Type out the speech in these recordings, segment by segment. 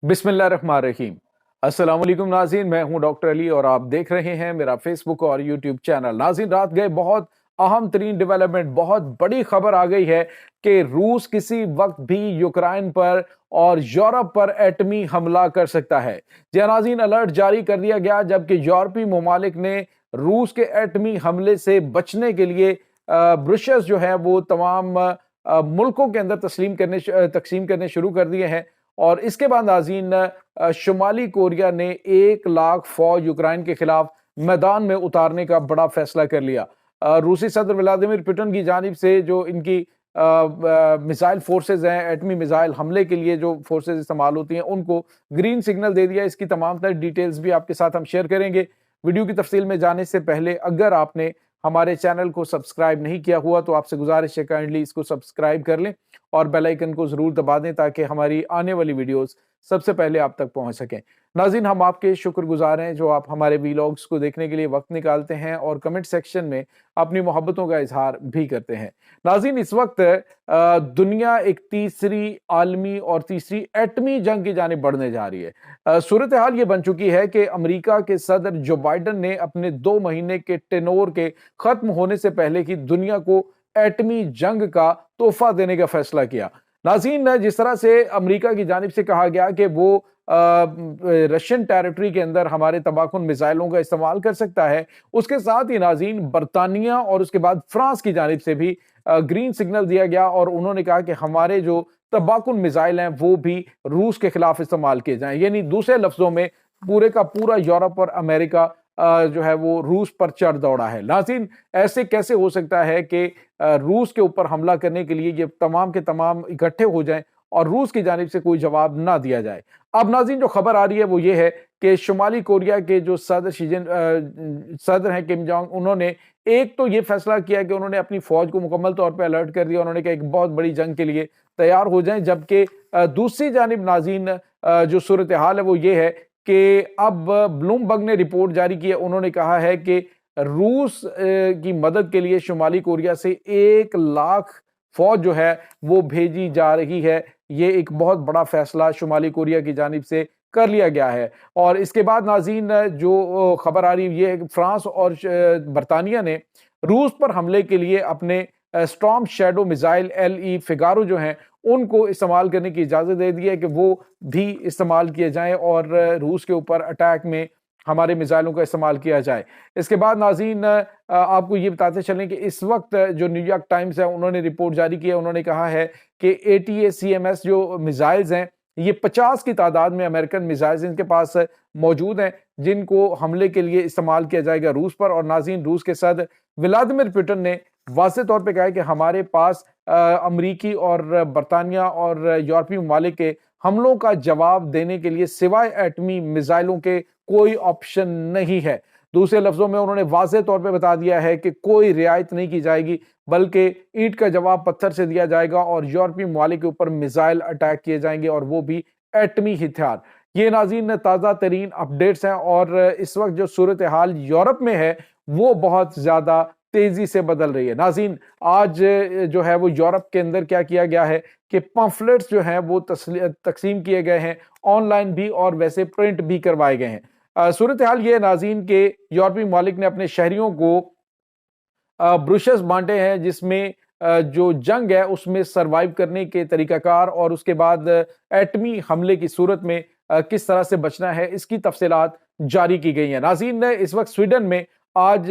बिस्मिल्लाहिर्रहमानिर्रहीम। अस्सलाम वालेकुम नाज़रीन, मैं हूं डॉक्टर अली और आप देख रहे हैं मेरा फेसबुक और यूट्यूब चैनल। नाज़रीन, रात गए बहुत अहम तरीन डेवलपमेंट, बहुत बड़ी खबर आ गई है कि रूस किसी वक्त भी यूक्रेन पर और यूरोप पर एटमी हमला कर सकता है। जी नाज़रीन, अलर्ट जारी कर दिया गया जबकि यूरोपीय ममालिक ने रूस के एटमी हमले से बचने के लिए ब्रुशेस जो है वो तमाम मुल्कों के अंदर तकसीम करने शुरू कर दिए हैं। और इसके बाद नाज़रीन, शुमाली कोरिया ने 1 लाख फौज यूक्रेन के खिलाफ मैदान में उतारने का बड़ा फैसला कर लिया। रूसी सदर व्लादिमीर पुतिन की जानिब से जो इनकी मिसाइल फोर्सेज हैं, एटमी मिसाइल हमले के लिए जो फोर्सेज इस्तेमाल होती हैं, उनको ग्रीन सिग्नल दे दिया। इसकी तमाम तर डिटेल्स भी आपके साथ हम शेयर करेंगे। वीडियो की तफसील में जाने से पहले अगर आपने हमारे चैनल को सब्सक्राइब नहीं किया हुआ तो आपसे गुजारिश है काइंडली इसको सब्सक्राइब कर लें और बेल आइकन को जरूर दबा दें ताकि हमारी आने वाली वीडियोस सबसे पहले आप तक पहुंच सकें। नाज़रीन, हम आपके शुक्रगुजार हैं जो आप हमारे वीलॉग्स को देखने के लिए वक्त निकालते हैं और कमेंट सेक्शन में अपनी मोहब्बतों का इजहार भी करते हैं। नाज़रीन, इस वक्त दुनिया एक तीसरी आलमी और तीसरी एटमी जंग की जानिब बढ़ने जा रही है। सूरत हाल ये बन चुकी है कि अमेरिका के सदर जो बाइडन ने अपने 2 महीने के टेनोर के खत्म होने से पहले की दुनिया को एटमी जंग का तोहफा देने का फैसला किया। नाज़रीन, जिस तरह से अमेरिका की जानिब से कहा गया कि वो रशियन टेरिटरी के अंदर हमारे तबाहकुन मिसाइलों का इस्तेमाल कर सकता है, उसके साथ ही नाज़रीन बरतानिया और उसके बाद फ्रांस की जानिब से भी ग्रीन सिग्नल दिया गया और उन्होंने कहा कि हमारे जो तबाहकुन मिसाइल हैं वो भी रूस के खिलाफ इस्तेमाल किए जाएं। यानी दूसरे लफ्जों में पूरे का पूरा यूरोप और अमेरिका जो है वो रूस पर चढ़ दौड़ा है। नाज़रीन, ऐसे कैसे हो सकता है कि रूस के ऊपर हमला करने के लिए ये तमाम के तमाम इकट्ठे हो जाएं और रूस की जानिब से कोई जवाब ना दिया जाए। अब नाज़रीन, जो खबर आ रही है वो ये है कि शुमाली कोरिया के जो सदर हैं किम जोंग, उन्होंने एक तो ये फैसला किया कि उन्होंने अपनी फौज को मुकम्मल तौर पर अलर्ट कर दिया। उन्होंने कहा एक बहुत बड़ी जंग के लिए तैयार हो जाएं। जबकि दूसरी जानिब नाज़रीन, जो सूरत हाल है वो ये है कि अब ब्लूमबर्ग ने रिपोर्ट जारी की है। उन्होंने कहा है कि रूस की मदद के लिए शुमाली कोरिया से 1 लाख फौज जो है वो भेजी जा रही है। ये एक बहुत बड़ा फैसला शुमाली कोरिया की जानिब से कर लिया गया है। और इसके बाद नाज़रीन, जो खबर आ रही है ये है कि फ्रांस और बरतानिया ने रूस पर हमले के लिए अपने storm shadow missile LE Figaro जो हैं उनको इस्तेमाल करने की इजाजत दे दी है कि वो भी इस्तेमाल किए जाएं और रूस के ऊपर अटैक में हमारे मिसाइलों का इस्तेमाल किया जाए। इसके बाद नाज़रीन, आपको ये बताते चलें कि इस वक्त जो न्यूयॉर्क टाइम्स है उन्होंने रिपोर्ट जारी की है। उन्होंने कहा है कि ATACMS जो मिसाइल्स हैं ये 50 की तादाद में अमेरिकन मिसाइल्स इनके पास मौजूद हैं जिनको हमले के लिए इस्तेमाल किया जाएगा रूस पर। और नाज़रीन, रूस के सदर व्लादिमीर पुतिन ने वाज़ेह तौर पे कहा है कि हमारे पास अमरीकी और बरतानिया और यूरोपीय ममालिक के हमलों का जवाब देने के लिए सिवाय एटमी मिसाइलों के कोई ऑप्शन नहीं है। दूसरे लफ्जों में उन्होंने वाज़ेह तौर पे बता दिया है कि कोई रियायत नहीं की जाएगी बल्कि ईंट का जवाब पत्थर से दिया जाएगा और यूरोपीय ममालिक के ऊपर मिसाइल अटैक किए जाएंगे और वो भी एटमी हथियार। ये नाज़रीन ताज़ा तरीन अपडेट्स हैं और इस वक्त जो सूरत हाल यूरोप में है वो बहुत ज्यादा तेजी से बदल रही है। नाज़रीन, आज जो है वो यूरोप के अंदर क्या किया गया है कि पम्फलेट्स जो हैं वो तकसीम किए गए हैं, ऑनलाइन भी और वैसे प्रिंट भी करवाए गए हैं। सूरत हाल ये नाज़रीन के यूरोपीय ममालिक ने अपने शहरियों को ब्रुशेस बांटे हैं जिसमें जो जंग है उसमें सरवाइव करने के तरीकाकार और उसके बाद एटमी हमले की सूरत में किस तरह से बचना है इसकी तफसीलात जारी की गई हैं। नाज़रीन, इस वक्त स्वीडन में आज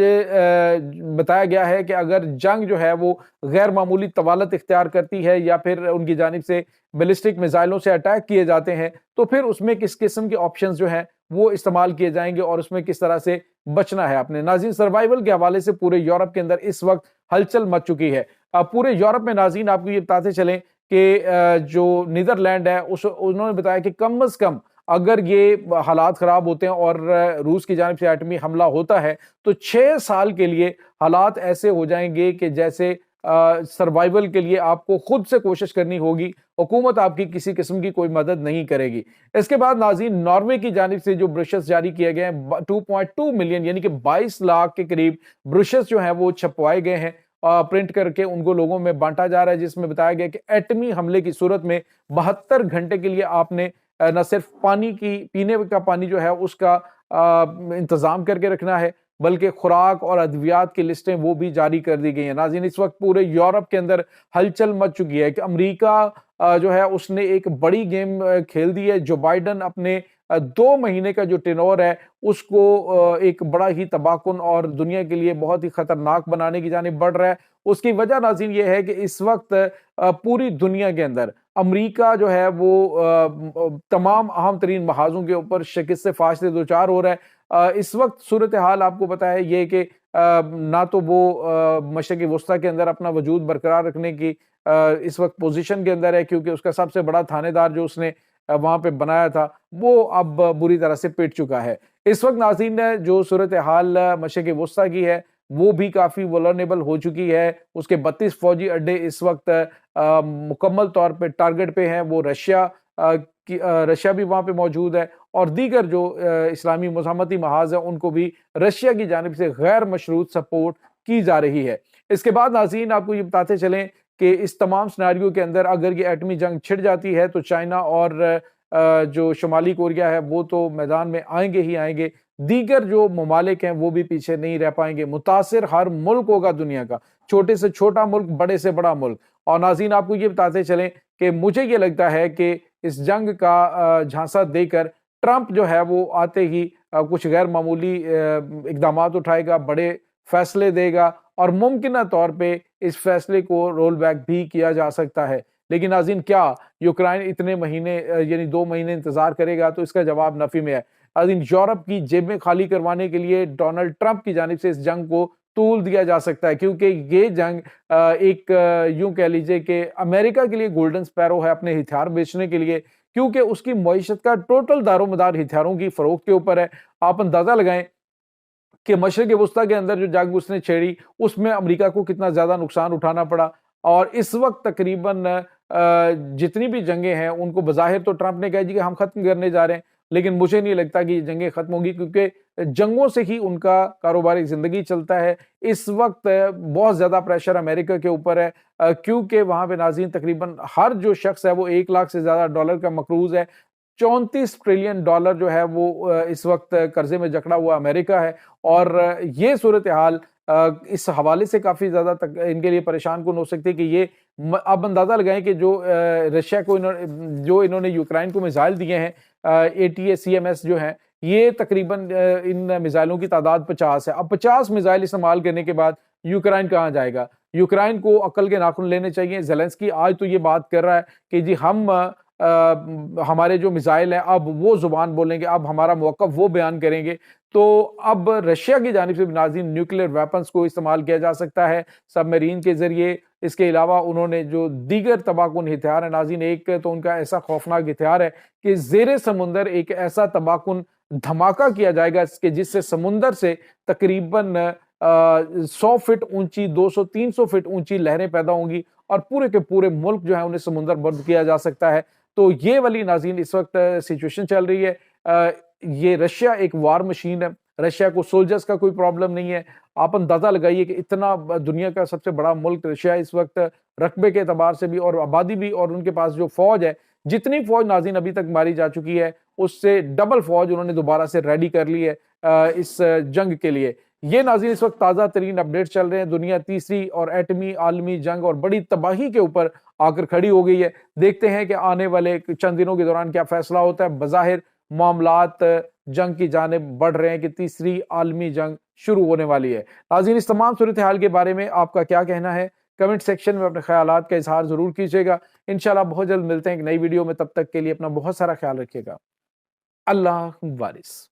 बताया गया है कि अगर जंग जो है वो गैर मामूली तवालत इख्तियार करती है या फिर उनकी जानिब से बैलिस्टिक मिसाइलों से अटैक किए जाते हैं तो फिर उसमें किस किस्म के ऑप्शंस जो हैं वो इस्तेमाल किए जाएंगे और उसमें किस तरह से बचना है आपने। नाज़रीन, सर्वाइवल के हवाले से पूरे यूरोप के अंदर इस वक्त हलचल मच चुकी है। पूरे यूरोप में नाज़रीन आपको ये बताते चलें कि जो नीदरलैंड है उस उन्होंने बताया कि कम अज कम अगर ये हालात खराब होते हैं और रूस की जानिब से एटमी हमला होता है तो 6 साल के लिए हालात ऐसे हो जाएंगे कि जैसे सर्वाइवल के लिए आपको खुद से कोशिश करनी होगी, हुकूमत आपकी किसी किस्म की कोई मदद नहीं करेगी। इसके बाद नाज़रीन, नॉर्वे की जानिब से जो ब्रुशेस जारी किए गए हैं 2.2 मिलियन यानी कि 22 लाख के करीब ब्रुशेस जो हैं वो छपवाए गए हैं, प्रिंट करके उनको लोगों में बांटा जा रहा है जिसमें बताया गया कि एटमी हमले की सूरत में 72 घंटे के लिए आपने न सिर्फ पानी की पीने का पानी जो है उसका इंतजाम करके रखना है, बल्कि खुराक और अद्वियात की लिस्टें वो भी जारी कर दी गई हैं। नाज़रीन, इस वक्त पूरे यूरोप के अंदर हलचल मच चुकी है कि अमेरिका जो है उसने एक बड़ी गेम खेल दी है। जो बाइडन अपने 2 महीने का जो टेन्योर है उसको एक बड़ा ही तबाहकुन और दुनिया के लिए बहुत ही खतरनाक बनाने की जानिब बढ़ रहा है। उसकी वजह नाज़रीन ये है कि इस वक्त पूरी दुनिया के अंदर अमेरिका जो है वो तमाम अहम तरीन महाज़ों के ऊपर शिकस्त फाश से दो चार हो रहा है। इस वक्त सूरत हाल आपको पता है ये कि ना तो वो मशरिक़ वस्ता के अंदर अपना वजूद बरकरार रखने की इस वक्त पोजीशन के अंदर है, क्योंकि उसका सबसे बड़ा थानेदार जो उसने वहां पे बनाया था वो अब बुरी तरह से पिट चुका है। इस वक्त नाज़रीन जो सूरत हाल मशरिक़ वस्ता की है वो भी काफी वल्नरेबल हो चुकी है। उसके 32 फौजी अड्डे इस वक्त मुकम्मल तौर पे टारगेट पे हैं। वो रशिया भी वहां पे मौजूद है और दीगर जो इस्लामी मज़ामती महाज है उनको भी रशिया की जानिब से गैर मशरूत सपोर्ट की जा रही है। इसके बाद नाज़रीन आपको ये बताते चलें कि इस तमाम सिनेरियो के अंदर अगर ये एटमी जंग छिड़ जाती है तो चाइना और जो शुमाली कोरिया है वो तो मैदान में आएंगे ही आएंगे। दीगर जो ममालिक हैं वो भी पीछे नहीं रह पाएंगे। मुतासिर हर मुल्क होगा दुनिया का, छोटे से छोटा मुल्क, बड़े से बड़ा मुल्क। और नाज़रीन आपको ये बताते चलें कि मुझे ये लगता है कि इस जंग का झांसा देकर ट्रंप जो है वो आते ही कुछ गैर मामूली इकदामात उठाएगा, बड़े फैसले देगा और मुमकिन तौर पे इस फैसले को रोल बैक भी किया जा सकता है। लेकिन नाज़रीन, क्या यूक्रेन इतने महीने यानी 2 महीने इंतजार करेगा? तो इसका जवाब नफी में है। नाज़रीन, यूरोप की जेबें खाली करवाने के लिए डोनाल्ड ट्रंप की जानिब से इस जंग को तूल दिया जा सकता है, क्योंकि ये जंग एक यूं कह लीजिए कि अमेरिका के लिए गोल्डन स्पैरो है अपने हथियार बेचने के लिए, क्योंकि उसकी मईशत का टोटल दारोमदार हथियारों की फरोख्त के ऊपर है। आप अंदाजा लगाएं कि मशरिक़ वस्ता के अंदर जो जंग उसने छेड़ी उसमें अमेरिका को कितना ज्यादा नुकसान उठाना पड़ा। और इस वक्त तकरीबन जितनी भी जंगें हैं उनको बज़ाहिर तो ट्रंप ने कहा जी कि हम खत्म करने जा रहे हैं, लेकिन मुझे नहीं लगता कि ये जंगें खत्म होगी, क्योंकि जंगों से ही उनका कारोबारी जिंदगी चलता है। इस वक्त बहुत ज्यादा प्रेशर अमेरिका के ऊपर है, क्योंकि वहां पे नाज़रीन तकरीबन हर जो शख्स है वो 1 लाख से ज्यादा डॉलर का मकरूज है। 34 ट्रिलियन डॉलर जो है वो इस वक्त कर्जे में जकड़ा हुआ अमेरिका है। और ये सूरत हाल इस हवाले से काफी ज्यादा इनके लिए परेशान कौन हो सकती है कि ये अब अंदाजा लगाएं कि रशिया को जो इन्होंने यूक्रेन को मिसाइल दिए हैं ATACMS जो है, ये तकरीबन इन मिसाइलों की तादाद 50 है। अब 50 मिसाइल इस्तेमाल करने के बाद यूक्रेन कहाँ जाएगा? यूक्रेन को अक्ल के नाखून लेने चाहिए। ज़ेलेंस्की आज तो ये बात कर रहा है कि जी हम हमारे जो मिसाइल हैं अब वो जुबान बोलेंगे, अब हमारा मौक़िफ़ वो बयान करेंगे। तो अब रशिया की जानिब से नाज़रीन न्यूक्लियर वेपन्स को इस्तेमाल किया जा सकता है सबमरीन के जरिए। इसके अलावा उन्होंने जो दीगर तबाहकुन हथियार है नाज़रीन, एक तो उनका ऐसा खौफनाक हथियार है कि ज़ेरे समुंदर एक ऐसा तबाहकुन धमाका किया जाएगा जिससे समुंदर से तकरीबन 100 फीट ऊंची, 200-300 फीट ऊंची लहरें पैदा होंगी और पूरे के पूरे मुल्क जो है उन्हें समुंदर बंद किया जा सकता है। तो ये वाली नाज़रीन इस वक्त सिचुएशन चल रही है। ये रशिया एक वार मशीन है, रशिया को सोल्जर्स का कोई प्रॉब्लम नहीं है। आप अंदाजा लगाइए कि इतना दुनिया का सबसे बड़ा मुल्क रशिया इस वक्त रकबे के एतबार से भी और आबादी भी, और उनके पास जो फौज है, जितनी फौज नाज़रीन अभी तक मारी जा चुकी है उससे डबल फौज उन्होंने दोबारा से रेडी कर ली है इस जंग के लिए। ये नाज़रीन इस वक्त ताज़ा तरीन अपडेट चल रहे हैं। दुनिया तीसरी और एटमी आलमी जंग और बड़ी तबाही के ऊपर आकर खड़ी हो गई है। देखते हैं कि आने वाले चंद दिनों के दौरान क्या फैसला होता है। बज़ाहिर मामलात जंग की जानिब बढ़ रहे हैं कि तीसरी आलमी जंग शुरू होने वाली है। नाज़रीन, इस तमाम सूरत हाल के बारे में आपका क्या कहना है? कमेंट सेक्शन में अपने ख्यालात का इजहार जरूर कीजिएगा। इंशाल्लाह बहुत जल्द मिलते हैं एक नई वीडियो में, तब तक के लिए अपना बहुत सारा ख्याल रखिएगा। अल्लाह वारिस।